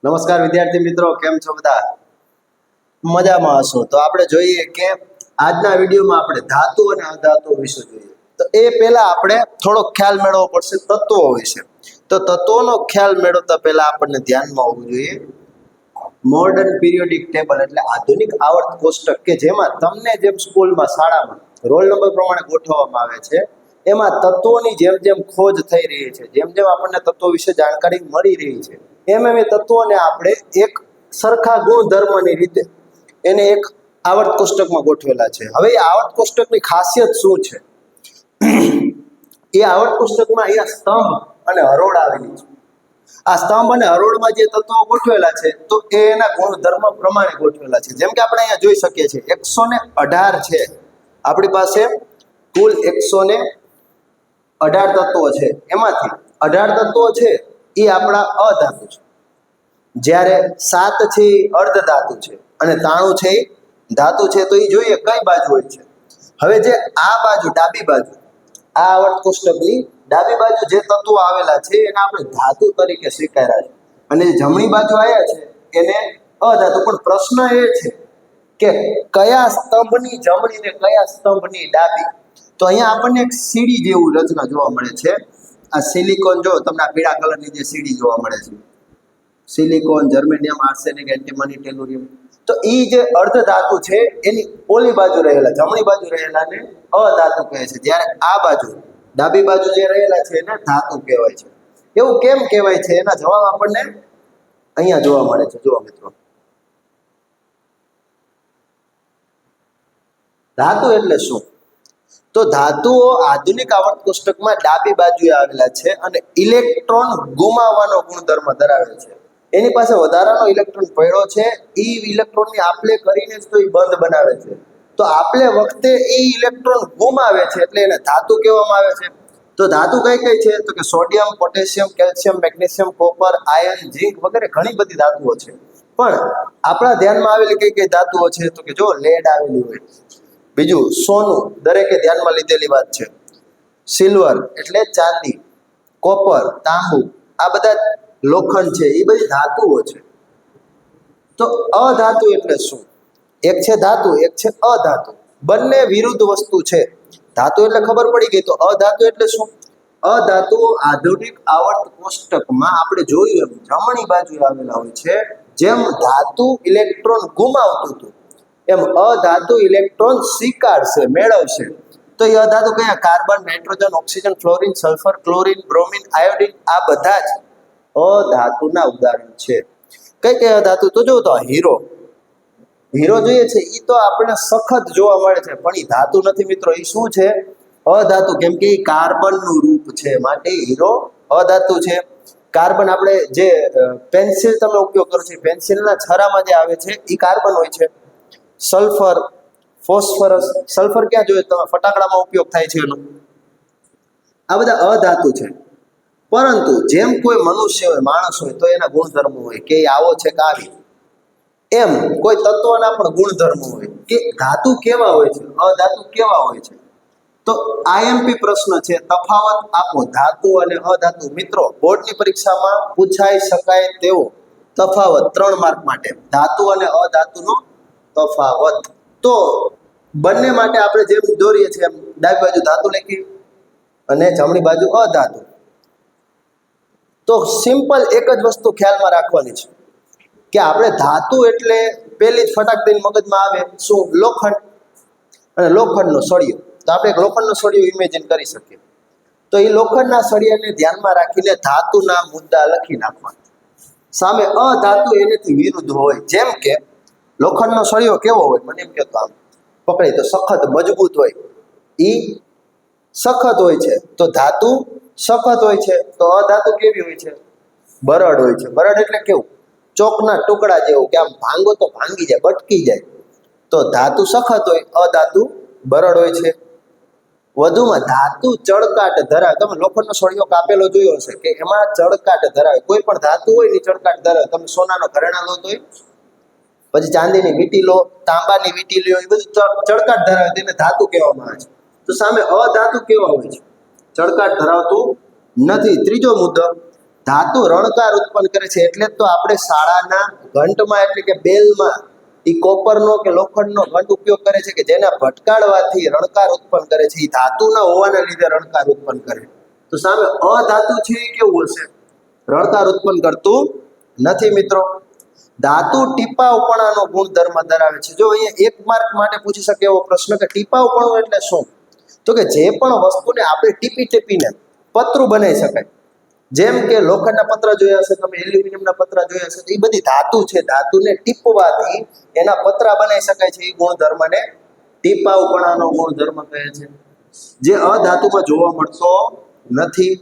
નમસ્કાર વિદ્યાર્થી મિત્રો, કેમ છો બધા? મજામાં હશો તો આપણે જોઈએ કે આજના વિડીયોમાં આપણે ધાતુ અને અધાતુ વિશે જોઈએ. તો એ પહેલા આપણે થોડો ખ્યાલ મેળવવો પડશે તત્વો વિશે. તો તત્વોનો ખ્યાલ મેળવતા પહેલા આપણને ધ્યાનમાં હોવું જોઈએ મોડર્ન પીરિયોડિક ટેબલ એટલે આધુનિક આવર્ત કોષ્ટક, કે જેમાં તમને જેમ સ્કૂલમાં શાળામાં રોલ નંબર પ્રમાણે ગોઠવવામાં આવે છે, એમાં તત્વોની જેમ જેમ ખોજ થઈ રહી છે, જેમ જેમ આપણને તત્વો વિશે જાણકારી મળી રહી છે, એમ એ તત્વોને આપણે એક સરખા ગુણધર્મની રીતે એને એક આવર્ત કોષ્ટકમાં ગોઠવેલા છે. હવે એ આવર્ત કોષ્ટકની ખાસિયત શું છે? એ આવર્ત કોષ્ટકમાં અહીંયા સ્તંભ અને હરોળ આવેલી છે. આ સ્તંભ અને હરોળમાં જે તત્વો ગોઠવેલા છે, તો એ એના ગુણધર્મ પ્રમાણે ગોઠવેલા છે. જેમ કે આપણે અહીંયા જોઈ શકીએ છીએ 118 છે આપણી પાસે, કુલ 118 તત્વો છે. એમાંથી 18 તત્વો છે એ આપણા અધાતુ છે, જ્યારે 7 છે એ અર્ધ ધાતુ છે અને 93 છે એ ધાતુ છે. તો એ જોઈએ કઈ બાજુ હોય છે. હવે જે આ બાજુ ડાબી બાજુ, આ આવર્ત કોષ્ટકની ડાબી બાજુ જે તત્વો આવેલા છે એને આપણે ધાતુ તરીકે સ્વીકાર્યા છે, અને જે જમણી બાજુ આવ્યા છે એને અધાતુ. પણ પ્રશ્ન એ છે કે કયા સ્તંભની જમણી ને કયા સ્તંભની ડાબી? તો અહીંયા આપણને એક સીડી જેવું રચના જોવા મળે છે. આ સિલિકોન, જો તમને આ પીળા કલરની જે સીડી જોવા મળે છે, silicon, germanium, arsenic, antimony, tellurium, તો એ જે અર્ધ ધાતુ છે એની ઓલી બાજુ રહેલા, જમણી બાજુ રહેલા ને અધાતુ કહે છે, જ્યારે આ બાજુ ડાબી બાજુ જે રહેલા છે એને ધાતુ કહેવાય છે. એવું કેમ કહેવાય છે? એના જવાબ આપણને અહીંયા જોવા મળે છે. જુઓ મિત્રો, ધાતુ એટલે શું? તો ધાતુઓ આધુનિક આવર્ત કોષ્ટકમાં ડાબી બાજુએ આવેલા છે અને ઇલેક્ટ્રોન ગુમાવવાનો ગુણધર્મ ધરાવે છે. એની પાસે વધારાનો ઇલેક્ટ્રોન પડ્યો છે, એ ઇલેક્ટ્રોનની આપલે કરીને જ તો એ બંધ બનાવે છે. તો આપલે વખતે એ ઇલેક્ટ્રોન ગુમાવે છે, એટલે એને ધાતુ કહેવામાં આવે છે. તો ધાતુ કઈ કઈ છે? તો કે sodium, potassium, calcium, magnesium, copper, iron, zinc વગેરે ઘણી બધી ધાતુઓ છે. પણ આપણા ધ્યાનમાં આવેલી કઈ કઈ ધાતુઓ છે? તો કે જો લેડ આવેલી હોય, બીજું સોનું, દરેકે ધ્યાનમાં લીધેલી વાત છે. સિલ્વર એટલે ચાંદી, કોપર, તાંબુ, આ બધા લોખંડ છે, એ બધી ધાતુઓ છે. તો અધાતુ એટલે શું? એક છે ધાતુ, એક છે અધાતુ. બંને વિરુદ્ધ વસ્તુ છે. ધાતુ એટલે ખબર પડી ગઈ. તો અધાતુ એટલે શું? અધાતુ આધુનિક આવર્ત કોષ્ટકમાં આપણે જોયું એમ જમણી બાજુ આવેલા હોય છે. જેમ ધાતુ ઇલેક્ટ્રોન ગુમાવતું હતું, એમ અધાતુ ઇલેક્ટ્રોન સ્વીકારશે, મેળવશે. તો એ અધાતુ કયા? Carbon, nitrogen, oxygen, fluorine, sulphur, chlorine, bromine, iodine, આ બધા જ અધાતુના ઉદાહરણ છે. કઈ કઈ અધાતુ? તો જો તો હીરો, હીરો જોઈએ છે એ તો આપણને સખત જોવા મળે છે, પણ એ ધાતુ નથી મિત્રો. એ શું છે? અધાતુ. કેમ કે એ કાર્બનનું રૂપ છે, માટે હીરો અધાતુ છે. કાર્બન, આપણે જે પેન્સિલ તમે ઉપયોગ કરો છો, પેન્સિલના છરામાં જે આવે છે એ કાર્બન હોય છે. સલ્ફર, ફોસ્ફરસ, સલ્ફર ક્યાં જોઈએ? તમે ફટાકડામાં ઉપયોગ થાય છે એનો. આ બધા અધાતુ છે. પરંતુ જેમ કોઈ મનુષ્ય હોય, માણસ હોય, તો એના ગુણધર્મો હોય કે આવો છે કે આવી, એમ કોઈ તત્વના પણ ગુણધર્મો હોય કે ધાતુ કેવા હોય છે, અધાતુ કેવા હોય છે. તો આઈએમપી પ્રશ્ન છે, તફાવત આપો ધાતુ અને અધાતુ. મિત્રો, બોર્ડની પરીક્ષામાં પૂછાઈ શકાય તેવો તફાવત 3 માર્ક માટે, ધાતુ અને અધાતુનો તફાવત. તો બંને માટે આપણે જેમ દોરીએ છીએ એમ ડાબી બાજુ ધાતુ લખી અને જમણી બાજુ અધાતુ. તો સિમ્પલ એક જ વસ્તુ ખ્યાલમાં રાખવાની છે કે આપણે ધાતુ એટલે પહેલી જ ફટાક દઈને મગજમાં આવે શું? લોખંડ અને લોખંડનો સળિયો. તો આપણે એક લોખંડનો સળિયો ઇમેજિન કરી શકીએ. તો એ લોખંડના સળિયાને ધ્યાનમાં રાખીને ધાતુના મુદ્દા લખી નાખવાના. સામે અધાતુ એનાથી વિરુદ્ધ હોય. જેમ કે લોખંડનો સળિયો કેવો હોય? મને એમ કહેતો આમ પકડી તો સખત મજબૂત હોય, એ સખત હોય છે. તો ધાતુ સખત હોય છે. તો અધાતુ કેવી હોય છે? બરડ હોય છે. બરડ એટલે કેવું? ચોકના ટુકડા જેવું, કે આમ ભાંગો તો ભાંગી જાય, બટકી જાય. તો ધાતુ સખત હોય, અધાતુ બરડ હોય છે. વધુમાં ધાતુ ચળકાટ ધરાવે. તમે લોખંડનો સળિયો કાપેલો જોયો હશે કે એમાં ચળકાટ ધરાવે. કોઈ પણ ધાતુ હોય ને ચળકાટ ધરાવે. તમે સોનાનો ઘરેણા લો તોય, પછી ચાંદીની વીંટી લો, તાંબાની વીંટી લો, એ બધું ચળકાટ ધરાવે, તેને ધાતુ કહેવામાં આવે છે. તો સામે અધાતુ કેવા હોય છે? ચળકાટ ધરાવતું નથી. ત્રીજો મુદ્દો, ધાતુ રણકાર ઉત્પન્ન કરે છે, એટલે જ તો આપણે શાળાના ઘંટમાં એટલે કે બેલમાં એ કોપરનો કે લોખંડનો ઘંટ ઉપયોગ કરે છે કે જેના ભટકાડવાથી રણકાર ઉત્પન્ન કરે છે. એ ધાતુના હોવાના લીધે રણકાર ઉત્પન્ન કરે. તો સામે અધાતુ છે એ કેવું હશે? રણકાર ઉત્પન્ન કરતું નથી મિત્રો. ધાતુ ટીપાવપણાનો ગુણધર્મ ધરાવે છે. જો અહીંયા 1 માર્ક માટે પૂછી શકે એવો પ્રશ્ન કે ટીપાવપણું એટલે શું? તો કે જે પણ વસ્તુને આપણે ટીપીને પતરું બનાવી શકાય. જેમ કે લોખંડના પતરા જોયા હશે તમે, એલ્યુમિનિયમના પતરા જોયા હશે, તો એ બધી ધાતુ છે. ધાતુને ટીપવાથી એના પતરા બનાવી શકાય છે. એ ગુણધર્મને ટીપાવપણાનો ગુણધર્મ કહે છે, જે અધાતુમાં જોવા મળતો નથી.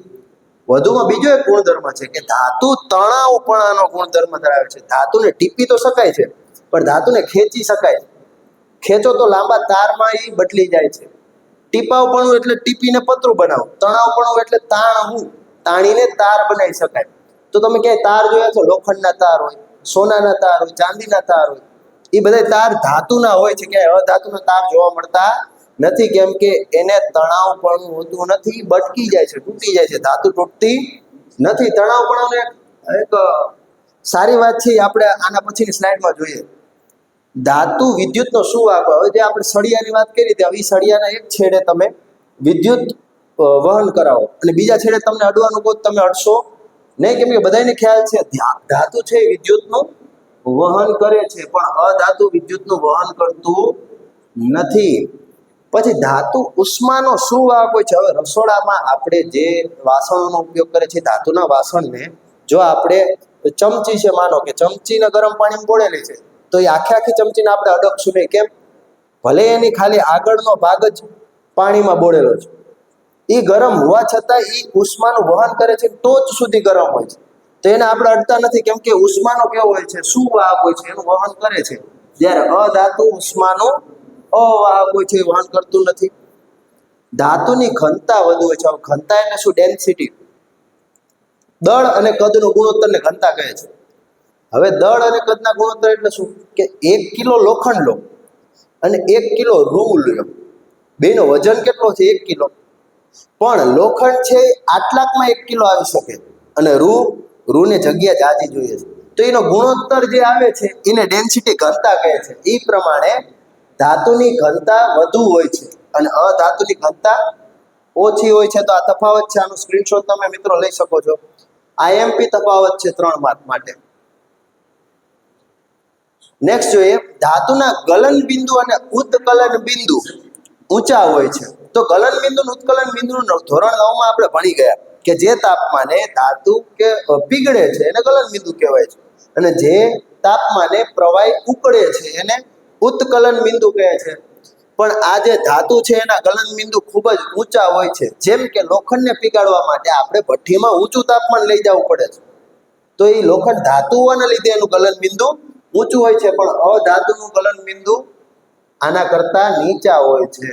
વધુમાં બીજો એક ગુણધર્મ છે કે ધાતુ તણાવપણાનો ગુણધર્મ ધરાવે છે. ધાતુને ટીપી તો શકાય છે, પણ ધાતુને ખેંચી શકાય. ખેંચો તો લાંબા તારમાં એ બદલી જાય છે. ટીપાવપણું એટલે ટીપીને પતરું બનાવો. તણાવપણું એટલે તાણવું, તાણીને તાર બનાવી શકાય. તો તમે ક્યાંય તાર જોયા છો? લોખંડના તાર હોય, સોનાના તાર હોય, ચાંદીના તાર હોય. એ બધા તાર ધાતુના હોય છે. ક્યાંય અધાતુના તાર જોવા મળતા નથી, કેમ કે એને તણાવપણું હોતું નથી, બટકી જાય છે, તૂટી જાય છે. ધાતુ તૂટતી નથી. તણાવપણુંને એક સારી વાત છે, આપણે આના પછીની સ્લાઇડમાં જોઈએ. ધાતુ વિદ્યુતનો શું વાહક? હવે જે આપણે સળિયાની વાત કરી હતી, હવે સળિયાના એક છેડે તમે વિદ્યુત વહન કરાવો અને બીજા છેડે તમને અડવાનું કહો, તમે અડશો નહીં, કેમ કે બધાને ખ્યાલ છે ધાતુ છે એ વિદ્યુતનું વહન કરે છે, પણ અધાતુ વિદ્યુતનું વહન કરતું નથી. પછી ધાતુ ઉષ્માનો શું વાહક હોય છે? હવે રસોડામાં આપણે જે વાસણોનો ઉપયોગ કરે છે, ધાતુના વાસણને જો આપણે ચમચી છે, માનો કે ચમચીને ગરમ પાણીમાં બોળેલી છે, તો એ આખી ચમચીને આપણે અડકશું નહીં. કેમ? ભલે એની ખાલી આગળનો ભાગ જ પાણીમાં બોળેલો છે, એ ગરમ હોવા છતાં એ ઉષ્માનું વહન કરે છે, ટોચ સુધી ગરમ હોય છે, તો એને આપણે અડતા નથી. કેમ કે ઉષ્માનો કેવો હોય છે? શું વાહક હોય છે? એનું વહન કરે છે. જ્યારે અધાતુ ઉષ્માનું અવાહક હોય છે, વહન કરતું નથી. ધાતુની ઘનતા વધુ હોય છે. ઘનતા એટલે શું? ડેન્સિટી. દળ અને કદનો ગુણોત્તરને ઘનતા કહે છે. હવે દળ અને કદના ગુણોત્તર એટલે શું? કે 1 કિલો લોખંડ લો અને 1 કિલો રૂ લો, બેનો વજન કેટલો છે? 1 કિલો. પણ લોખંડ છે આટલાકમાં 1 કિલો આવી શકે અને રૂને જગ્યા જાજી જોઈએ છે, તો એનો ગુણોત્તર જે આવે છે એને ડેન્સિટી ઘનતા કહે છે. એ પ્રમાણે ધાતુની ઘનતા વધુ હોય છે અને અધાતુની ઘનતા ઓછી હોય છે. તો આ તફાવત છે, આનો સ્ક્રીનશોટ તમે મિત્રો લઈ શકો છો. આઈએમપી તફાવત છે 3 માર્ક માટે. નેક્સ્ટ જોઈએ, ધાતુના ગલન બિંદુ અને ઉત્કલન બિંદુ ઊંચા હોય છે. તો ગલન બિંદુ અને ઉત્કલન બિંદુનું ધોરણ 9 માં આપણે ભણી ગયા કે જે તાપમાને ધાતુ કે પીગળે છે એને ગલન બિંદુ કહેવાય છે, અને જે તાપમાને પ્રવાહી ઉકળે છે એને ઉત્કલન બિંદુ કહે છે. પણ આ જે ધાતુ છે એના ગલન બિંદુ ખૂબ જ ઊંચા હોય છે. જેમ કે લોખંડને પીગાળવા માટે આપણે ભઠ્ઠીમાં ઊંચું તાપમાન લઈ જવું પડે છે, તો એ લોખંડ ધાતુ હોવાના લીધે એનું ગલન બિંદુ ઊંચું હોય છે, પણ અધાતુનું ગલન બિંદુ આના કરતા નીચા હોય છે.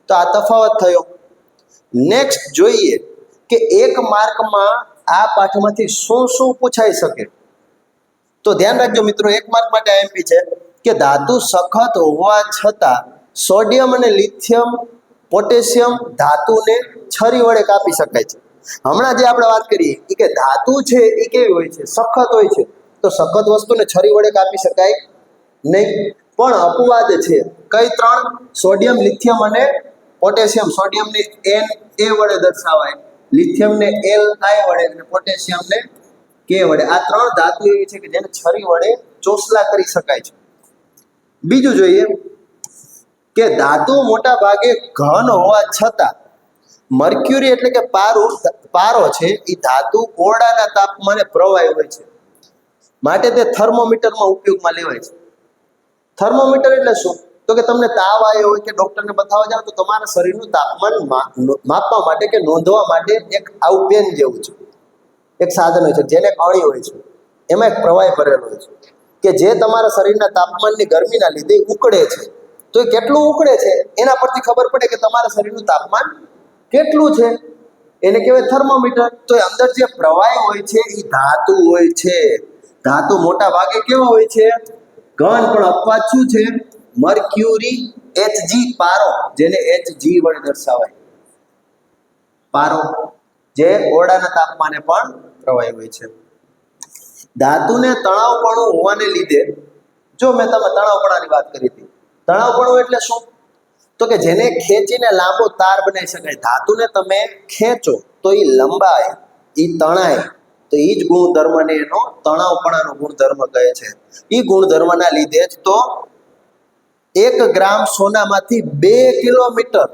તો આ તફાવત થયો. નેક્સ્ટ જોઈએ કે 1 માર્કમાં આ પાઠમાંથી શું શું પૂછાઈ શકે. તો ધ્યાન રાખજો મિત્રો, 1 માર્ક માટે આઈએમપી છે કે ધાતુ સખત હોવા છતાં સોડિયમ અને લિથિયમ પોટેશિયમ ધાતુને છરી વડે કાપી શકાય છે. હમણાં જે આપણે વાત કરીએ એ કે ધાતુ છે એ કેવી હોય છે? સખત હોય છે. તો સખત વસ્તુને છરી વડે કાપી શકાય નહીં. પણ અપવાદ છે. કઈ 3? સોડિયમ, લિથિયમ અને પોટેશિયમ. સોડિયમને Na વડે દર્શાવાય, લિથિયમને Li વડે અને પોટેશિયમને K વડે. આ 3 ધાતુ એવી છે કે જેને છરી વડે ચોસલા કરી શકાય છે. બીજું જોઈએ કે ધાતુ મોટા ભાગે ઘન હોવા છતાં મર્ક્યુરી એટલે કે પારો છે એ ધાતુ ઓરડાના તાપમાને પ્રવાહી હોય છે, માટે તે થર્મોમીટરમાં ઉપયોગમાં લેવાય છે. થર્મોમીટર એટલે શું? તો કે તમને તાવ આવ્યો હોય કે ડોક્ટરને બતાવવા જાવ તો તમારા શરીરનું તાપમાન માપવા માટે કે નોંધવા માટે એક આવું પેન જેવું છે, એક સાધન હોય છે, જેને અણી હોય છે, એમાં એક પ્રવાહી ભરેલો હોય છે કે જે તમારા શરીરના તાપમાનની ગરમીના લીધે ઉકળે છે. તો એ કેટલું ઉકળે છે એના પરથી ખબર પડે કે તમારા શરીરનું તાપમાન કેટલું છે. એને કહેવાય થર્મોમીટર. તો એ અંદર જે પ્રવાહી હોય છે એ ધાતુ હોય છે. ધાતુ મોટા ભાગે કેવા હોય છે? ઘન. પણ અપવાદ શું છે? મર્ક્યુરી, Hg પારો, જેને Hg વડે દર્શાવાય, પારો, જે ઓરડાના તાપમાને પણ પ્રવાહી હોય છે. ધાતુને તણાવપણું હોવાને લીધે, જો મેં તમે તણાવપણાની વાત કરી હતી, તણાવપણું એટલે શું? તો કે જેને ખેંચીને લાંબો તાર બનાવી શકાય. ધાતુને તમે ખેંચો તો એ લંબાય, એ તણાય, તો એ જ ગુણધર્મને એનો તણાવપણાનો ગુણધર્મ કહે છે. એ ગુણધર્મના લીધે જ તો 1 ગ્રામ સોનામાંથી 2 કિલોમીટર,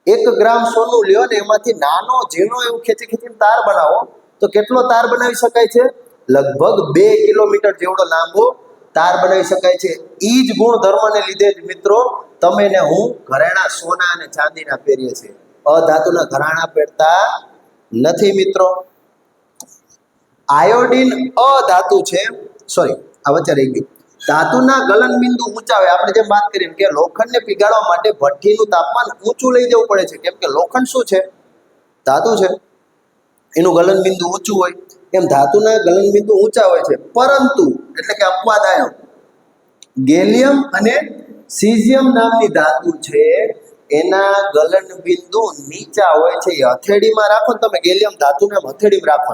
1 ગ્રામ સોનું લ્યો ને એમાંથી નાનો ઝીણો એવું ખેંચીને તાર બનાવો તો કેટલો તાર બનાવી શકાય છે? લગભગ 2 કિલોમીટર જેવડો લાંબો તાર બનાવી શકાય છે. એ જ ગુણધર્મને લીધે જ મિત્રો તમે ને હું ઘરેણા સોના અને ચાંદીના પહેરીએ છીએ, અધાતુના ઘરેણા પહેરતા નથી મિત્રો. આયોડિન અધાતુ છે, સોરી આ વચ્ચે રહી ગયું. ધાતુના ગલનબિંદુ ઊંચા હોય, આપણે જેમ વાત કરીએ કે લોખંડને પીગાળવા માટે ભઠ્ઠીનું તાપમાન ઊંચું લઈ જવું પડે છે, કેમ કે લોખંડ શું છે? ધાતુ છે, એનું ગલનબિંદુ ઊંચું હોય. એમ ધાતુના ગલનબિંદુ ઊંચા હોય છે, પરંતુ એટલે કે અપવાદ આયો, ગેલિયમ અને સીઝિયમ નામની ધાતુ છે એના ગલનબિંદુ નીચા હોય છે. એ હથેળીમાં રાખો ને તમે ગેલિયમ ધાતુને હથેળીમાં રાખો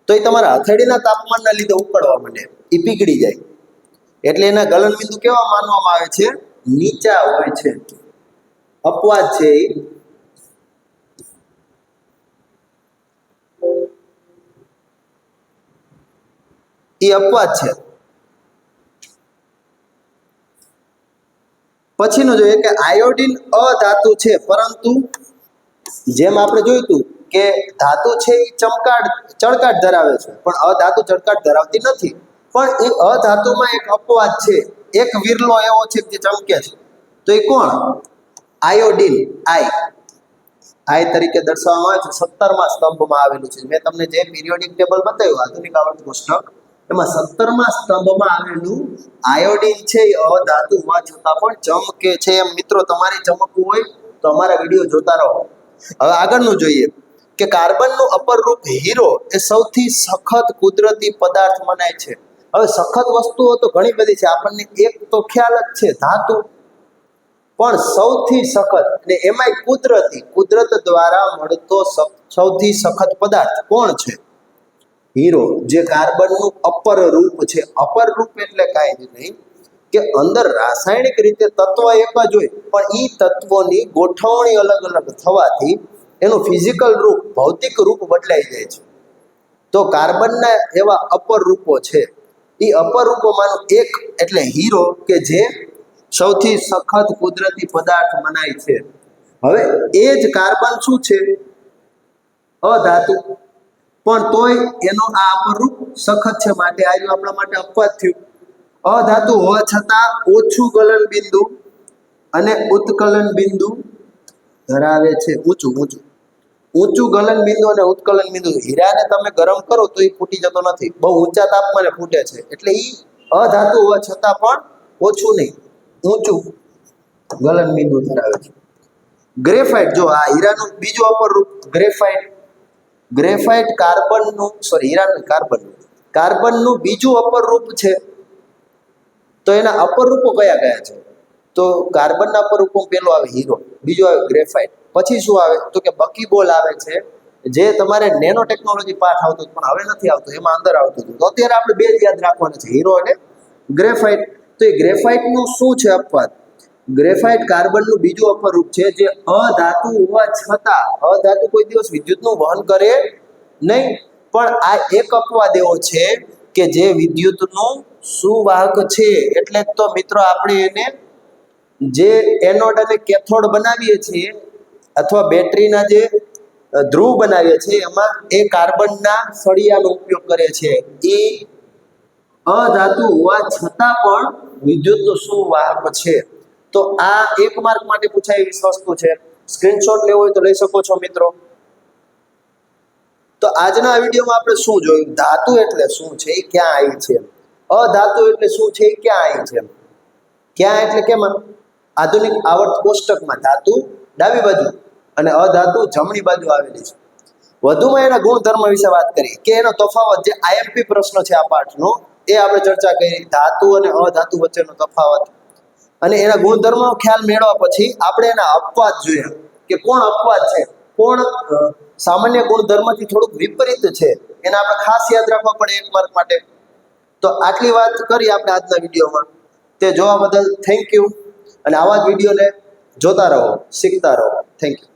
તો એ તમારા હથેળીના તાપમાનના લીધે ઉકળવા માંડે, એ પીગળી જાય. એટલે એના ગલનબિંદુ કેવા માનવામાં આવે છે? નીચા હોય છે. અપવાદ છે એ અપવાદ છે. પછીનું જોઈએ કે આયોડિન અધાતુ છે, પરંતુ જેમ આપણે જોયું હતું કે ધાતુ છે એ ચળકાટ ધરાવે છે, પણ અધાતુ ચળકાટ ધરાવતી નથી. પણ એ અધાતુમાં એક અપવાદ છે, એક વિરલો એવો છે જે ચમકે છે. તો એ કોણ? આયોડિન. આઈ તરીકે દર્શાવવામાં આવે છે, 17મા સ્તંભમાં આવેલું છે. મેં તમને જે પિરિયોડિક ટેબલ બતાવ્યું આધુનિક આવર્ત કોષ્ટક, એમાં 17મા સ્તંભમાં આવેલું આયોડિન છે એ અધાતુ હોવા છતાં પણ ચમકે છે. એમ મિત્રો તમારે ચમકવું હોય તો અમારા વિડીયો જોતા રહો. હવે આગળનું જોઈએ કે કાર્બનનું અપર રૂપ હીરો એ સૌથી સખત કુદરતી પદાર્થ મનાય છે. હવે સખત વસ્તુઓ તો ઘણી બધી છે, આપણને એક તો ખ્યાલ જ છે ધાતુ, પણ સૌથી સખત અને એમાંય કુદરત દ્વારા મળતો સૌથી સખત પદાર્થ કોણ છે? હીરો, જે કાર્બનનું અપર રૂપ છે. અપર રૂપ એટલે કાંઈ જ નહીં કે અંદર રાસાયણિક રીતે તત્વ એક જ હોય, પણ એ તત્વોની ગોઠવણી અલગ અલગ થવાથી એનું ફિઝિકલ રૂપ, ભૌતિક રૂપ બદલાઈ જાય છે. તો કાર્બનના એવા અપર રૂપો છે. એ અપર રૂપોમાંનું એક એટલે હીરો, કે જે સૌથી સખત કુદરતી પદાર્થ મનાય છે. હવે એ જ કાર્બન શું છે? અધાતુ, પણ તોય એનો આ અપર રૂપ સખત છે, માટે આ આપણા માટે અપવાદ થયું. અધાતુ હોવા છતાં ઓછું ગલન બિંદુ અને ઉત્કલન બિંદુ ધરાવે છે. ઊંચું ગલન બિંદુ અને ઉત્કલન બિંદુ. હીરાને તમે ગરમ કરો તો એ ફૂટી જતો નથી, બહુ ઊંચા તાપમાને ફૂટે છે. એટલે એ અધાતુ હોવા છતાં પણ ઓછું નહીં, ઊંચું ગલન બિંદુ ધરાવે છે. ગ્રેફાઇટ, જો આ હીરાનું બીજું અપર રૂપ ગ્રેફાઇટ કાર્બનનું બીજું અપર રૂપ છે. તો એના અપર રૂપો કયા કયા છે? તો કાર્બનના અપર રૂપો પેલો આવે હીરો, બીજો આવે ગ્રેફાઇટ, પછી શું આવે તો કે બકીબોલ આવે છે, જે તમારે નેનો ટેકનોલોજી પાઠ આવતો પણ હવે નથી આવતો, એમાં અંદર આવતું હતું. તો અત્યારે આપણે બે જ યાદ રાખવાના છે, હીરો અને ગ્રેફાઇટ. તો એ ગ્રેફાઇટનું શું છે અપવાદ? ગ્રેફાઇટ કાર્બનનું બીજું અપર રૂપ છે, જે અધાતુ હોવા છતાં, અધાતુ કોઈ દિવસ વિદ્યુતનું વહન કરે નહીં, પણ આ એક અપવાદ એવો છે કે જે વિદ્યુતનું સુવાહક છે. એટલે તો મિત્રો આપણે એને જે એનોડ અને કેથોડ બનાવીએ છીએ, અથવા બેટરીના જે ધ્રુવ બનાવીએ છીએ, એમાં એ કાર્બનના સળિયાનો ઉપયોગ કરે છે. એ અધાતુ હોવા છતાં પણ વિદ્યુતનું સુવાહક છે. તો આ 1 માર્ક માટે પૂછાય એવી વસ્તુ છે. સ્ક્રીનશોટ લેવો હોય તો લઈ શકો છો મિત્રો. તો આજના વિડીયોમાં આપણે શું જોયું? ધાતુ એટલે શું છે, એ ક્યાં આવી છે? અધાતુ એટલે શું છે, એ ક્યાં આવી છે? ક્યાં એટલે કેમાં? આધુનિક આવર્ત કોષ્ટકમાં ધાતુ ડાબી બાજુ અને અધાતુ જમણી બાજુ આવેલી છે. વધુમાં એના ગુણધર્મ વિશે વાત કરીએ કે એનો તફાવત, જે આઈએમપી પ્રશ્ન છે આ પાઠનો, એ આપણે ચર્ચા કરી. ધાતુ અને અધાતુ વચ્ચેનો તફાવત અને એના ગુણધર્મનો ખ્યાલ મેળવ્યા પછી આપણે એના અપવાદ જોયા કે કોણ અપવાદ છે, કોણ સામાન્ય ગુણધર્મથી થોડુંક વિપરીત છે, એને આપણે ખાસ યાદ રાખવા પડે 1 માર્ક માટે. તો આટલી વાત કરી આપણે આજના વિડીયોમાં. તે જોવા બદલ થેન્ક યુ, અને આવા જ વિડીયોને જોતા રહો, શીખતા રહો. Thank you.